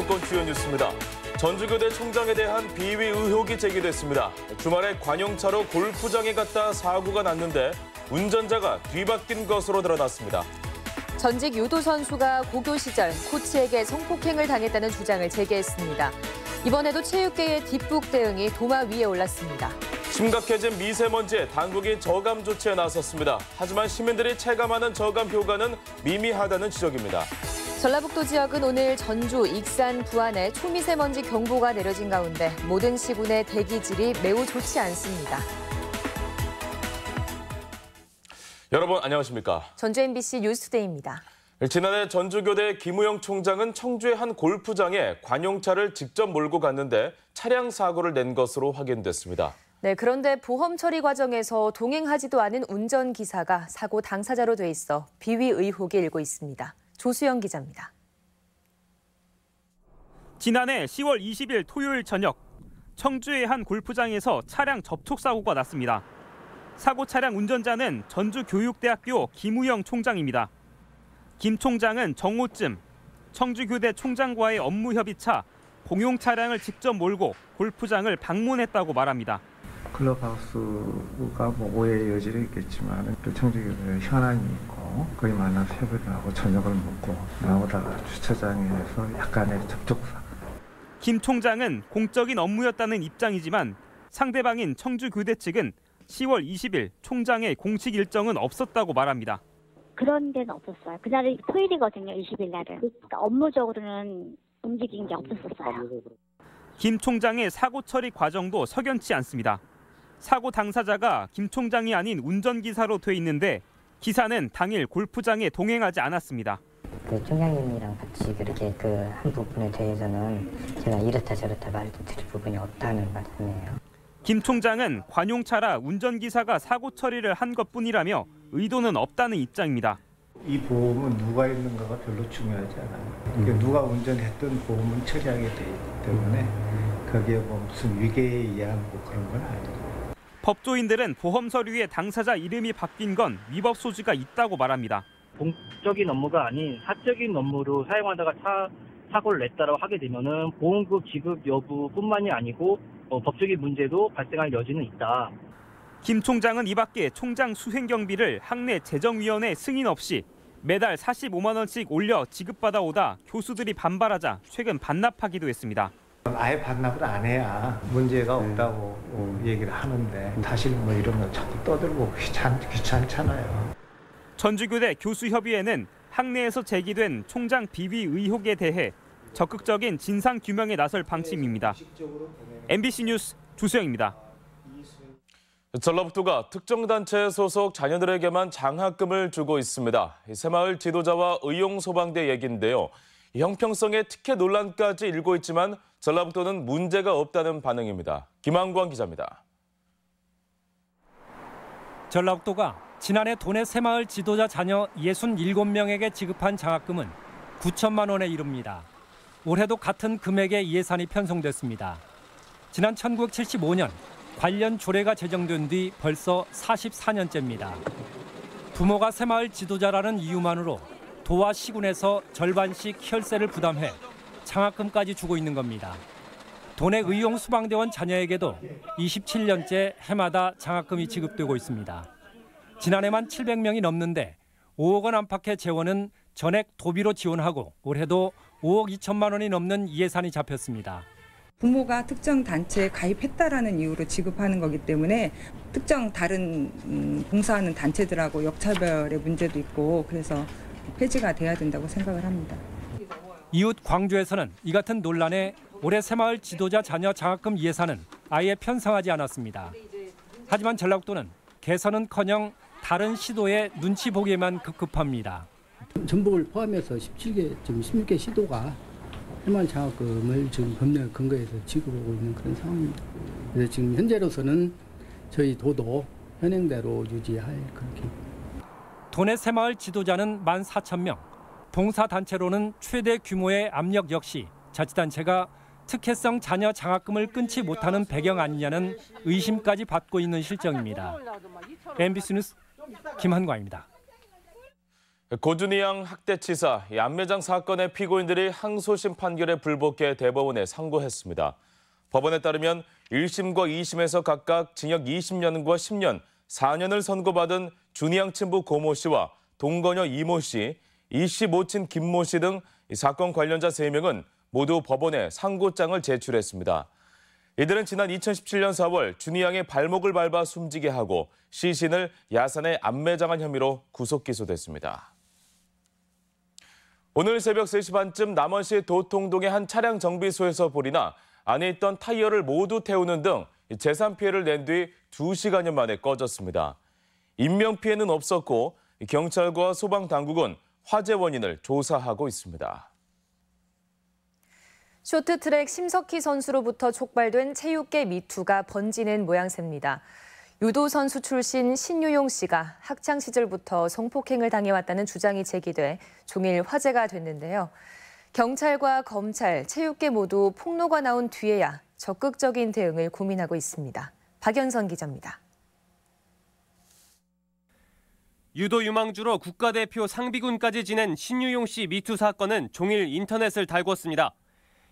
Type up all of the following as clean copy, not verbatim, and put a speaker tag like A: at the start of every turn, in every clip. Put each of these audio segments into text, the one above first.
A: 경북권 주요 뉴스입니다. 전주교대 총장에 대한 비위 의혹이 제기됐습니다. 주말에 관용차로 골프장에 갔다 사고가 났는데 운전자가 뒤바뀐 것으로 드러났습니다.
B: 전직 유도 선수가 고교 시절 코치에게 성폭행을 당했다는 주장을 제기했습니다. 이번에도 체육계의 뒷북 대응이 도마 위에 올랐습니다.
A: 심각해진 미세먼지에 당국이 저감 조치에 나섰습니다. 하지만 시민들이 체감하는 저감 효과는 미미하다는 지적입니다.
B: 전라북도 지역은 오늘 전주, 익산, 부안에 초미세먼지 경보가 내려진 가운데 모든 시군의 대기질이 매우 좋지 않습니다.
A: 여러분 안녕하십니까?
B: 전주 MBC 뉴스투데이입니다.
A: 지난해 전주교대 김우영 총장은 청주의 한 골프장에 관용차를 직접 몰고 갔는데 차량 사고를 낸 것으로 확인됐습니다.
B: 네, 그런데 보험 처리 과정에서 동행하지도 않은 운전기사가 사고 당사자로 돼 있어 비위 의혹이 일고 있습니다. 조수영 기자입니다.
C: 지난해 10월 20일 토요일 저녁 청주의 한 골프장에서 차량 접촉 사고가 났습니다. 사고 차량 운전자는 전주교육대학교 김우영 총장입니다. 김 총장은 정오쯤 청주교대 총장과의 업무 협의차 공용 차량을 직접 몰고 골프장을 방문했다고 말합니다.
D: 클럽하우스가 오해의 여지는 있겠지만 또 청주교대 현안이 있고 거기 만나서 협의를 하고 저녁을 먹고 나오다가 주차장에서 약간의 접촉사.
C: 김 총장은 공적인 업무였다는 입장이지만 상대방인 청주교대 측은 10월 20일 총장의 공식 일정은 없었다고 말합니다.
E: 그런 데는 없었어요. 그날이 토요일이거든요, 20일 날은. 그러니까 업무적으로는 움직인 게 없었어요.
C: 김 총장의 사고 처리 과정도 석연치 않습니다. 사고 당사자가 김 총장이 아닌 운전기사로 돼 있는데 기사는 당일 골프장에 동행하지 않았습니다.
F: 그 총장님이랑 같이 그렇게 그 한 부분에 대해서는 제가 이렇다 저렇다 말드릴 부분이 없다는 말씀이에요.
C: 김 총장은 관용차라 운전기사가 사고 처리를 한 것뿐이라며 의도는 없다는 입장입니다.
D: 이 보험은 누가 있는가가 별로 중요하지 않아요. 그러니까 누가 운전했던 보험은 처리하게 돼 있기 때문에 거기에 뭐 무슨 위계에 의한 뭐 그런 건 아니에요.
C: 법조인들은 보험 서류에 당사자 이름이 바뀐 건 위법 소지가 있다고 말합니다.
G: 공적인 업무가 아닌 사적인 업무로 사용하다가 사고를 냈다고 하게 되면은 보험금 지급 여부뿐만이 아니고 법적인 문제도 발생할 여지는 있다.
C: 김 총장은 이 밖에 총장 수행 경비를 학내 재정위원회 승인 없이 매달 45만 원씩 올려 지급받아 오다 교수들이 반발하자 최근 반납하기도 했습니다.
D: 아예 반납을 안 해야 문제가 없다고 얘기를 하는데 사실 뭐 이런 거 자꾸 떠들고 귀찮잖아요.
C: 전주교대 교수협의회는 학내에서 제기된 총장 비위 의혹에 대해 적극적인 진상 규명에 나설 방침입니다. MBC 뉴스 조수영입니다.
A: 전라북도가 특정 단체 소속 자녀들에게만 장학금을 주고 있습니다. 새마을 지도자와 의용소방대 얘기인데요. 형평성의 특혜 논란까지 일고 있지만 전라북도는 문제가 없다는 반응입니다. 김한광 기자입니다.
H: 전라북도가 지난해 도내 새마을 지도자 자녀 67명에게 지급한 장학금은 9천만 원에 이릅니다. 올해도 같은 금액의 예산이 편성됐습니다. 지난 1975년 관련 조례가 제정된 뒤 벌써 44년째입니다. 부모가 새마을 지도자라는 이유만으로 도와 시군에서 절반씩 혈세를 부담해 장학금까지 주고 있는 겁니다. 도내 의용수방대원 자녀에게도 27년째 해마다 장학금이 지급되고 있습니다. 지난해만 700명이 넘는데 5억 원 안팎의 재원은 전액 도비로 지원하고 올해도 5억 2천만 원이 넘는 예산이 잡혔습니다.
I: 부모가 특정 단체에 가입했다라는 이유로 지급하는 거기 때문에 특정 다른 봉사하는 단체들하고 역차별의 문제도 있고 그래서 폐지가 돼야 된다고 생각을 합니다.
H: 이웃 광주에서는 이 같은 논란에 올해 새마을 지도자 자녀 장학금 예산은 아예 편성하지 않았습니다. 하지만 전라북도는 개선은커녕 다른 시도에 눈치 보기에만 급급합니다.
J: 전북을 포함해서 16개 시도가 새마을 장학금을 지금 법령 근거에서 지급하고 있는 그런 상황입니다. 그래서 지금 현재로서는 저희 도도 현행대로 유지할 그렇게.
H: 도내 새마을 지도자는 14,000명, 봉사단체로는 최대 규모의 압력 역시 자치단체가 특혜성 자녀 장학금을 끊지 못하는 배경 아니냐는 의심까지 받고 있는 실정입니다. MBC 뉴스 김한광입니다.
A: 고준희양 학대치사 안매장 사건의 피고인들이 항소심 판결에 불복해 대법원에 상고했습니다. 법원에 따르면 1심과 2심에서 각각 징역 20년과 10년, 4년을 선고받은 준희양 친부 고모 씨와 동거녀 이모 씨, 이 씨 모친 김모 씨 등 사건 관련자 3명은 모두 법원에 상고장을 제출했습니다. 이들은 지난 2017년 4월 준희양의 발목을 밟아 숨지게 하고 시신을 야산에 안매장한 혐의로 구속 기소됐습니다. 오늘 새벽 3시 반쯤 남원시 도통동의 한 차량 정비소에서 불이 나 안에 있던 타이어를 모두 태우는 등 재산 피해를 낸 뒤 2시간여 만에 꺼졌습니다. 인명피해는 없었고 경찰과 소방당국은 화재 원인을 조사하고 있습니다.
B: 쇼트트랙 심석희 선수로부터 촉발된 체육계 미투가 번지는 모양새입니다. 유도 선수 출신 신유용 씨가 학창 시절부터 성폭행을 당해왔다는 주장이 제기돼 종일 화제가 됐는데요. 경찰과 검찰, 체육계 모두 폭로가 나온 뒤에야 적극적인 대응을 고민하고 있습니다. 박연선 기자입니다.
K: 유도 유망주로 국가대표 상비군까지 지낸 신유용 씨 미투 사건은 종일 인터넷을 달궜습니다.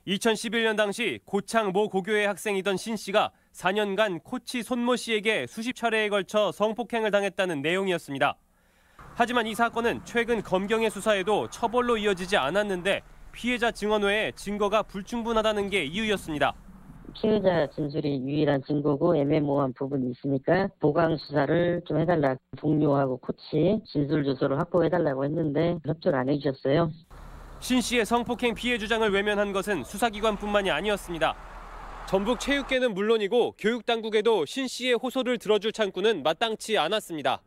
K: 2011년 당시 고창 모 고교의 학생이던 신 씨가 4년간 코치 손모 씨에게 수십 차례에 걸쳐 성폭행을 당했다는 내용이었습니다. 하지만 이 사건은 최근 검경의 수사에도 처벌로 이어지지 않았는데 피해자 증언 외에 증거가 불충분하다는 게 이유였습니다.
F: 피해자 진술이 유일한 증거고 애매모호한 부분이 있으니까 보강 수사를 좀 해달라. 동료하고 코치 진술 주소를 확보해달라고 했는데 협조를 안 해주셨어요.
K: 신 씨의 성폭행 피해 주장을 외면한 것은 수사기관뿐만이 아니었습니다. 전북 체육계는 물론이고 교육당국에도 신 씨의 호소를 들어줄 창구는 마땅치 않았습니다.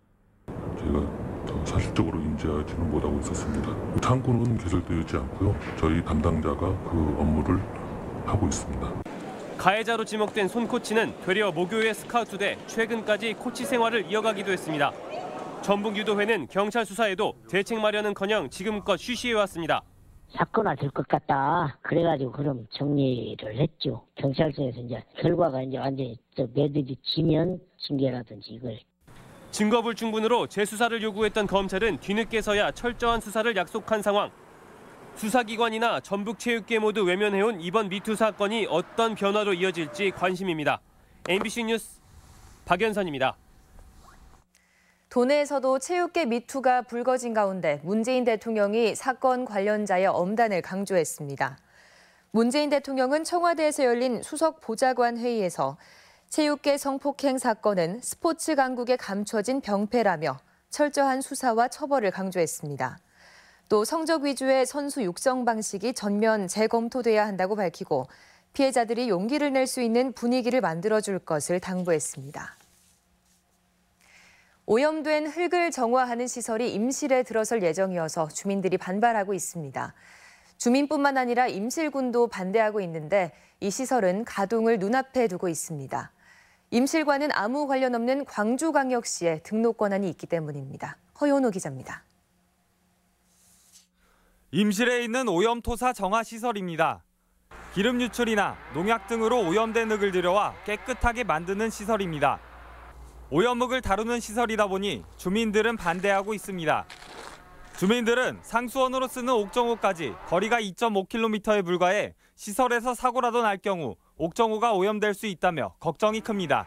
L: 제가 더 사실적으로 인지하지는 못하고 있었습니다. 창구는 개설되지 않고요. 저희 담당자가 그 업무를 하고 있습니다.
K: 가해자로 지목된 손 코치는 되려 모교에 스카우트돼 최근까지 코치 생활을 이어가기도 했습니다. 전북유도회는 경찰 수사에도 대책 마련은커녕 지금껏 쉬쉬해왔습니다.
F: 사건화 될 것 같다. 그래가지고 그럼 정리를 했죠. 경찰서에서 이제 결과가 이제 완전히 매듭이 지면 징계라든지 이걸.
K: 증거 불충분으로 재수사를 요구했던 검찰은 뒤늦게서야 철저한 수사를 약속한 상황. 수사기관이나 전북체육계 모두 외면해온 이번 미투 사건이 어떤 변화로 이어질지 관심입니다. MBC 뉴스 박연선입니다.
B: 도내에서도 체육계 미투가 불거진 가운데 문재인 대통령이 사건 관련자의 엄단을 강조했습니다. 문재인 대통령은 청와대에서 열린 수석 보좌관 회의에서 체육계 성폭행 사건은 스포츠 강국에 감춰진 병폐라며 철저한 수사와 처벌을 강조했습니다. 또 성적 위주의 선수 육성 방식이 전면 재검토돼야 한다고 밝히고 피해자들이 용기를 낼 수 있는 분위기를 만들어줄 것을 당부했습니다. 오염된 흙을 정화하는 시설이 임실에 들어설 예정이어서 주민들이 반발하고 있습니다. 주민뿐만 아니라 임실군도 반대하고 있는데 이 시설은 가동을 눈앞에 두고 있습니다. 임실과는 아무 관련 없는 광주광역시에 등록 권한이 있기 때문입니다. 허연호 기자입니다.
M: 임실에 있는 오염토사 정화시설입니다. 기름 유출이나 농약 등으로 오염된 흙을 들여와 깨끗하게 만드는 시설입니다. 오염흙을 다루는 시설이다 보니 주민들은 반대하고 있습니다. 주민들은 상수원으로 쓰는 옥정호까지 거리가 2.5km에 불과해 시설에서 사고라도 날 경우 옥정호가 오염될 수 있다며 걱정이 큽니다.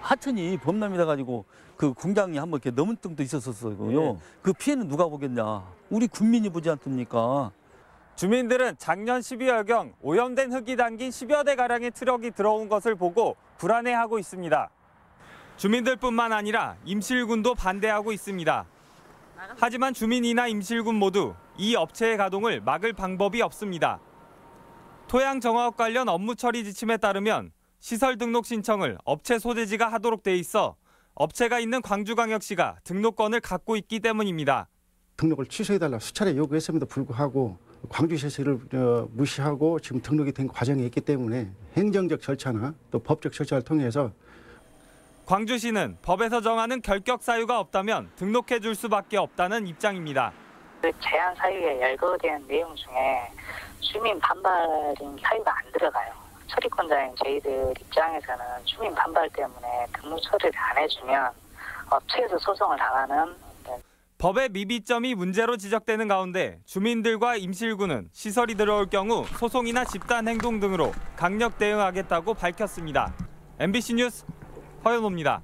N: 하천이 범람이라 가지고 그 공장이 한번 이렇게 넘은 뜸도 있었었고요. 네. 그 피해는 누가 보겠냐? 우리 국민이 보지 않습니까?
M: 주민들은 작년 12월경 오염된 흙이 담긴 10여 대 가량의 트럭이 들어온 것을 보고 불안해하고 있습니다. 주민들뿐만 아니라 임실군도 반대하고 있습니다. 하지만 주민이나 임실군 모두 이 업체의 가동을 막을 방법이 없습니다. 토양 정화업 관련 업무 처리 지침에 따르면 시설 등록 신청을 업체 소재지가 하도록 돼 있어 업체가 있는 광주광역시가 등록권을 갖고 있기 때문입니다.
O: 등록을 취소해달라 수차례 요구했음에도 불구하고 광주시를 무시하고 지금 등록이 된 과정이 있기 때문에 행정적 절차나 또 법적 절차를 통해서
M: 광주시는 법에서 정하는 결격 사유가 없다면 등록해 줄 수밖에 없다는 입장입니다.
P: 제한 사유에 열거된 내용 중에 주민 반발인 사유가 안 들어가요. 처리권자인 저희들 입장에서는 주민 반발 때문에 등록 처리를 안 해주면 업체에서 소송을 당하는
M: 법의 미비점이 문제로 지적되는 가운데 주민들과 임실군은 시설이 들어올 경우 소송이나 집단 행동 등으로 강력 대응하겠다고 밝혔습니다. MBC 뉴스 허연호입니다.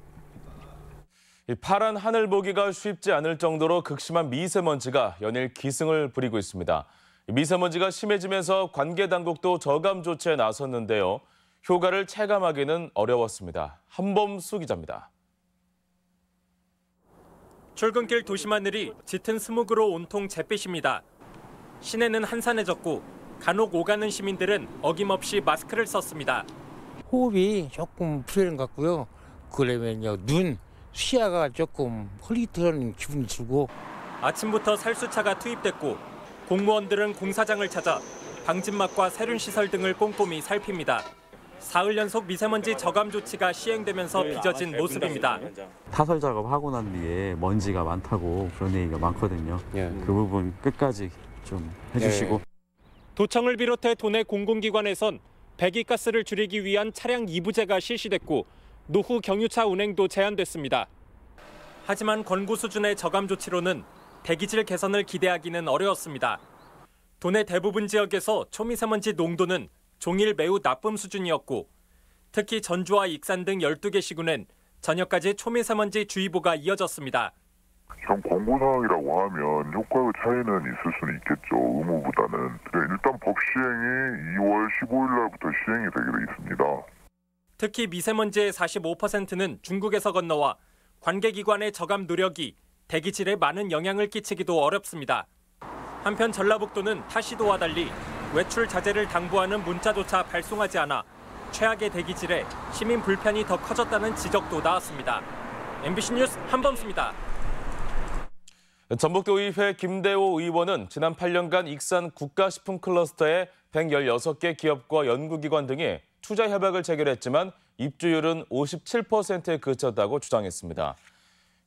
A: 파란 하늘 보기가 쉽지 않을 정도로 극심한 미세먼지가 연일 기승을 부리고 있습니다. 미세먼지가 심해지면서 관계 당국도 저감 조치에 나섰는데요. 효과를 체감하기는 어려웠습니다. 한범수 기자입니다.
K: 출근길 도심하늘이 짙은 스모그로 온통 잿빛입니다. 시내는 한산해졌고 간혹 오가는 시민들은 어김없이 마스크를 썼습니다.
Q: 호흡이 조금 불편한 것 같고요. 그러면요, 눈, 시야가 조금 흐릿한 기분이 들고.
K: 아침부터 살수차가 투입됐고 공무원들은 공사장을 찾아 방진막과 세륜시설 등을 꼼꼼히 살핍니다. 사흘 연속 미세먼지 저감 조치가 시행되면서 빚어진 모습입니다.
R: 타설 작업하고 난 뒤에 먼지가 많다고 그런 얘기가 많거든요. 그 부분 끝까지 좀 해주시고.
K: 도청을 비롯해 도내 공공기관에선 배기가스를 줄이기 위한 차량 2부제가 실시됐고 노후 경유차 운행도 제한됐습니다. 하지만 권고 수준의 저감 조치로는 대기질 개선을 기대하기는 어려웠습니다. 도내 대부분 지역에서 초미세먼지 농도는 종일 매우 나쁨 수준이었고 특히 전주와 익산 등 12개 시군엔 저녁까지 초미세먼지 주의보가 이어졌습니다.
L: 좀 권고사항이라고 하면 효과의 차이는 있을 수는 있겠죠. 의무보다는. 일단 법 시행이 2월 15일 날부터 시행이 되게 돼 있습니다.
K: 특히 미세먼지의 45%는 중국에서 건너와 관계기관의 저감 노력이 대기질에 많은 영향을 끼치기도 어렵습니다. 한편 전라북도는 타시도와 달리 외출 자제를 당부하는 문자조차 발송하지 않아 최악의 대기질에 시민 불편이 더 커졌다는 지적도 나왔습니다. MBC 뉴스 한범수입니다.
A: 전북도의회 김대호 의원은 지난 8년간 익산 국가식품 클러스터에 116개 기업과 연구기관 등이 투자 협약을 체결했지만 입주율은 57%에 그쳤다고 주장했습니다.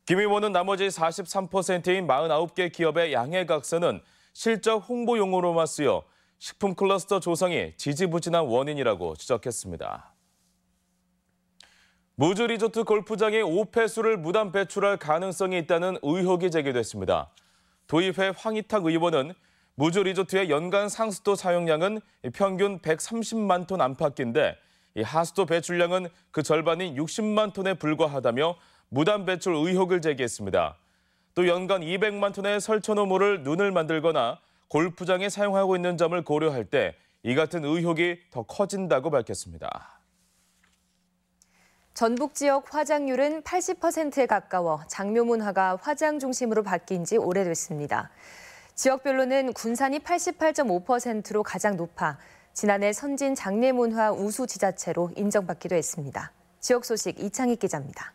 A: 김 의원은 나머지 43%인 49개 기업의 양해각서는 실적 홍보용으로만 쓰여 식품 클러스터 조성이 지지부진한 원인이라고 지적했습니다. 무주 리조트 골프장에 오폐수를 무단 배출할 가능성이 있다는 의혹이 제기됐습니다. 도의회 황희탁 의원은 무주 리조트의 연간 상수도 사용량은 평균 130만 톤 안팎인데 이 하수도 배출량은 그 절반인 60만 톤에 불과하다며 무단 배출 의혹을 제기했습니다. 또 연간 200만 톤의 설천오물을 눈을 만들거나 골프장에 사용하고 있는 점을 고려할 때 이 같은 의혹이 더 커진다고 밝혔습니다.
B: 전북 지역 화장률은 80%에 가까워 장묘문화가 화장 중심으로 바뀐 지 오래됐습니다. 지역별로는 군산이 88.5%로 가장 높아 지난해 선진 장례문화 우수 지자체로 인정받기도 했습니다. 지역 소식 이창익 기자입니다.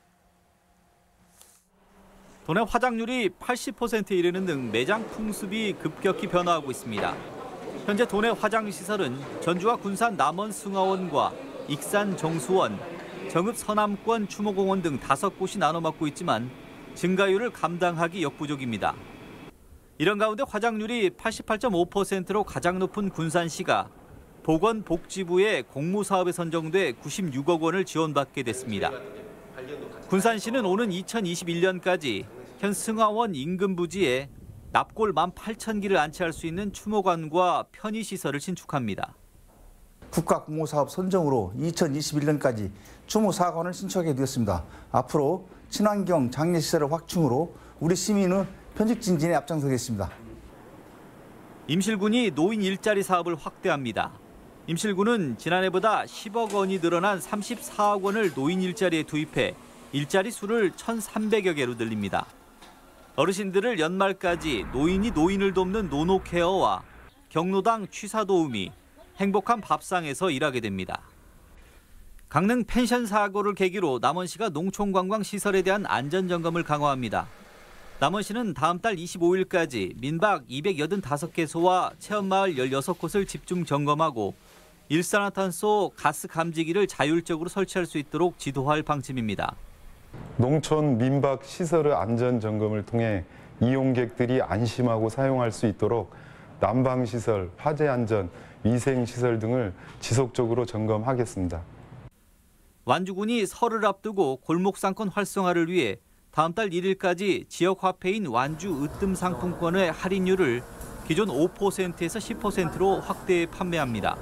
S: 도내 화장률이 80%에 이르는 등 매장 풍습이 급격히 변화하고 있습니다. 현재 도내 화장시설은 전주와 군산 남원 승하원과 익산 정수원, 정읍 서남권 추모공원 등 5곳이 나눠 맡고 있지만 증가율을 감당하기 역부족입니다. 이런 가운데 화장률이 88.5%로 가장 높은 군산시가 보건복지부의 공모사업에 선정돼 96억 원을 지원받게 됐습니다. 군산시는 오는 2021년까지 현 승하원 인근 부지에 납골 18,000기를 안치할 수 있는 추모관과 편의시설을 신축합니다.
T: 국가공모사업 선정으로 2021년까지 추모 4관을 신축하게 되었습니다. 앞으로 친환경 장례시설을 확충으로 우리 시민은 편식 증진에 앞장서겠습니다.
S: 임실군이 노인 일자리 사업을 확대합니다. 임실군은 지난해보다 10억 원이 늘어난 34억 원을 노인 일자리에 투입해 일자리 수를 1,300여 개로 늘립니다. 어르신들을 연말까지 노인이 노인을 돕는 노노케어와 경로당 취사도우미, 행복한 밥상에서 일하게 됩니다. 강릉 펜션 사고를 계기로 남원시가 농촌관광시설에 대한 안전점검을 강화합니다. 남원시는 다음 달 25일까지 민박 285개소와 체험마을 16곳을 집중 점검하고 일산화탄소 가스 감지기를 자율적으로 설치할 수 있도록 지도할 방침입니다.
U: 농촌 민박 시설의 안전 점검을 통해 이용객들이 안심하고 사용할 수 있도록 난방시설, 화재 안전, 위생시설 등을 지속적으로 점검하겠습니다.
S: 완주군이 설을 앞두고 골목상권 활성화를 위해 다음 달 1일까지 지역 화폐인 완주 으뜸 상품권의 할인율을 기존 5%에서 10%로 확대 판매합니다.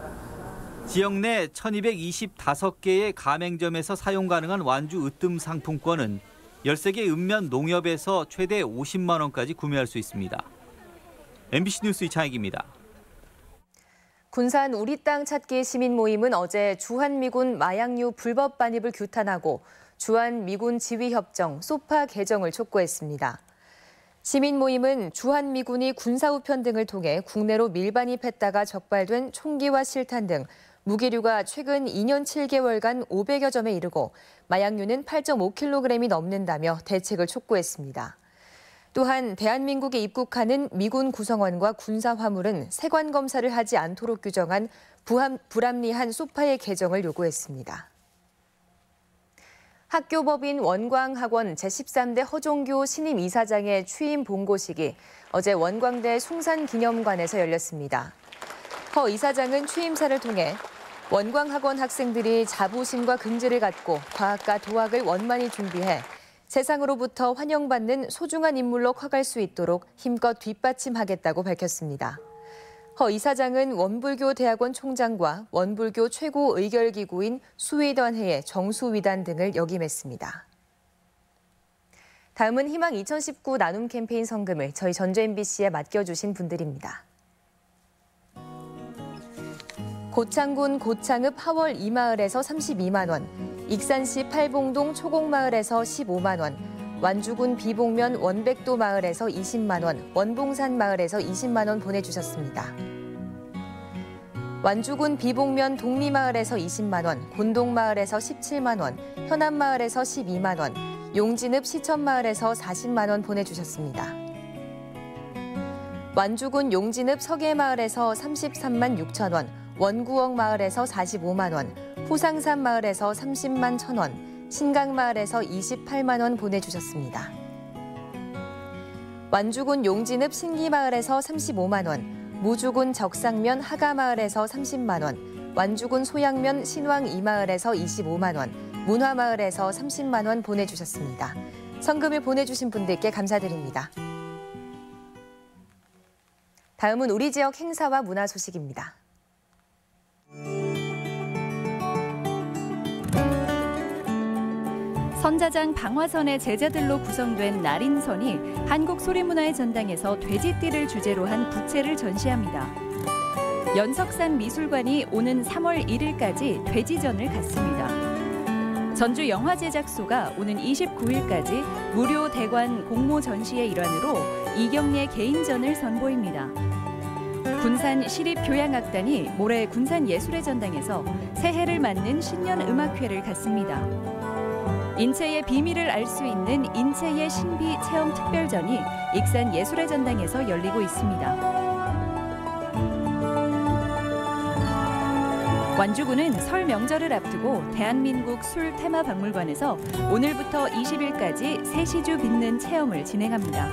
S: 지역 내 1225개의 가맹점에서 사용 가능한 완주 으뜸 상품권은 13개 읍면 농협에서 최대 50만 원까지 구매할 수 있습니다. MBC 뉴스 이창익입니다.
B: 군산 우리 땅 찾기 시민 모임은 어제 주한미군 마약류 불법 반입을 규탄하고 주한미군 지휘협정 소파 개정을 촉구했습니다. 시민 모임은 주한미군이 군사우편 등을 통해 국내로 밀반입했다가 적발된 총기와 실탄 등 무기류가 최근 2년 7개월간 500여 점에 이르고 마약류는 8.5kg이 넘는다며 대책을 촉구했습니다. 또한 대한민국에 입국하는 미군 구성원과 군사 화물은 세관 검사를 하지 않도록 규정한 불합리한 소파의 개정을 요구했습니다. 학교법인 원광학원 제13대 허종교 신임 이사장의 취임 봉고식이 어제 원광대 숭산기념관에서 열렸습니다. 허 이사장은 취임사를 통해 원광학원 학생들이 자부심과 긍지를 갖고 과학과 도학을 원만히 준비해 세상으로부터 환영받는 소중한 인물로 커갈 수 있도록 힘껏 뒷받침하겠다고 밝혔습니다. 허 이사장은 원불교대학원 총장과 원불교 최고 의결기구인 수의단회의 정수위단 등을 역임했습니다. 다음은 희망 2019 나눔 캠페인 성금을 저희 전주 MBC에 맡겨주신 분들입니다. 고창군 고창읍 하월 2마을에서 32만 원, 익산시 팔봉동 초곡마을에서 15만 원, 완주군 비봉면 원백도 마을에서 20만 원, 원봉산 마을에서 20만 원 보내주셨습니다. 완주군 비봉면 독리마을에서 20만 원, 곤동마을에서 17만 원, 현안마을에서 12만 원, 용진읍 시천마을에서 40만 원 보내주셨습니다. 완주군 용진읍 서계마을에서 33만 6천 원, 원구억 마을에서 45만 원, 호상산 마을에서 30만 1천 원, 신강마을에서 28만 원 보내주셨습니다. 완주군 용진읍 신기마을에서 35만 원, 무주군 적상면 하가마을에서 30만 원, 완주군 소양면 신왕 2마을에서 25만 원, 문화마을에서 30만 원 보내주셨습니다. 성금을 보내주신 분들께 감사드립니다. 다음은 우리 지역 행사와 문화 소식입니다.
E: 선자장 방화선의 제자들로 구성된 날인선이 한국소리문화의 전당에서 돼지띠를 주제로 한 부채를 전시합니다. 연석산 미술관이 오는 3월 1일까지 돼지전을 갖습니다. 전주 영화제작소가 오는 29일까지 무료 대관 공모 전시의 일환으로 이경례 개인전을 선보입니다. 군산 시립교향악단이 모레 군산예술의 전당에서 새해를 맞는 신년음악회를 갖습니다. 인체의 비밀을 알 수 있는 인체의 신비 체험 특별전이 익산 예술의 전당에서 열리고 있습니다. 완주군은 설 명절을 앞두고 대한민국 술 테마 박물관에서 오늘부터 20일까지 새시주 빚는 체험을 진행합니다.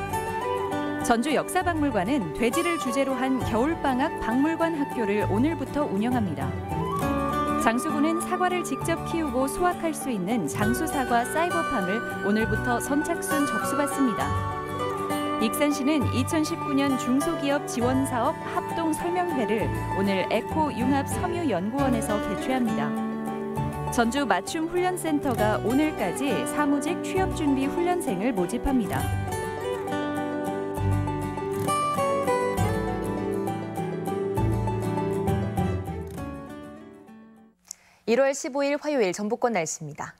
E: 전주 역사박물관은 돼지를 주제로 한 겨울방학 박물관 학교를 오늘부터 운영합니다. 장수군은 사과를 직접 키우고 수확할 수 있는 장수사과 사이버팜을 오늘부터 선착순 접수받습니다. 익산시는 2019년 중소기업 지원사업 합동 설명회를 오늘 에코융합섬유연구원에서 개최합니다. 전주 맞춤훈련센터가 오늘까지 사무직 취업준비 훈련생을 모집합니다.
B: 1월 15일 화요일 전북권 날씨입니다.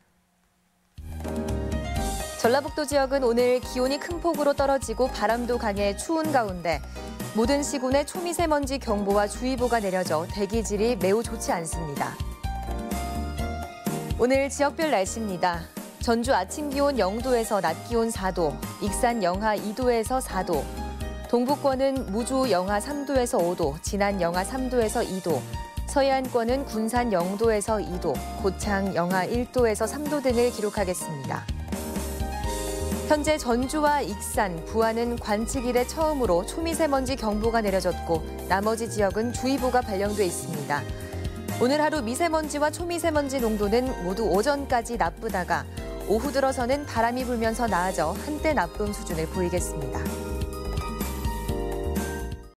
B: 전라북도 지역은 오늘 기온이 큰 폭으로 떨어지고 바람도 강해 추운 가운데 모든 시군에 초미세먼지 경보와 주의보가 내려져 대기질이 매우 좋지 않습니다. 오늘 지역별 날씨입니다. 전주 아침 기온 0도에서 낮 기온 4도, 익산 영하 2도에서 4도, 동북권은 무주 영하 3도에서 5도, 진안 영하 3도에서 2도, 서해안권은 군산 0도에서 2도, 고창 영하 1도에서 3도 등을 기록하겠습니다. 현재 전주와 익산, 부안은 관측 이래 처음으로 초미세먼지 경보가 내려졌고 나머지 지역은 주의보가 발령돼 있습니다. 오늘 하루 미세먼지와 초미세먼지 농도는 모두 오전까지 나쁘다가 오후 들어서는 바람이 불면서 나아져 한때 나쁨 수준을 보이겠습니다.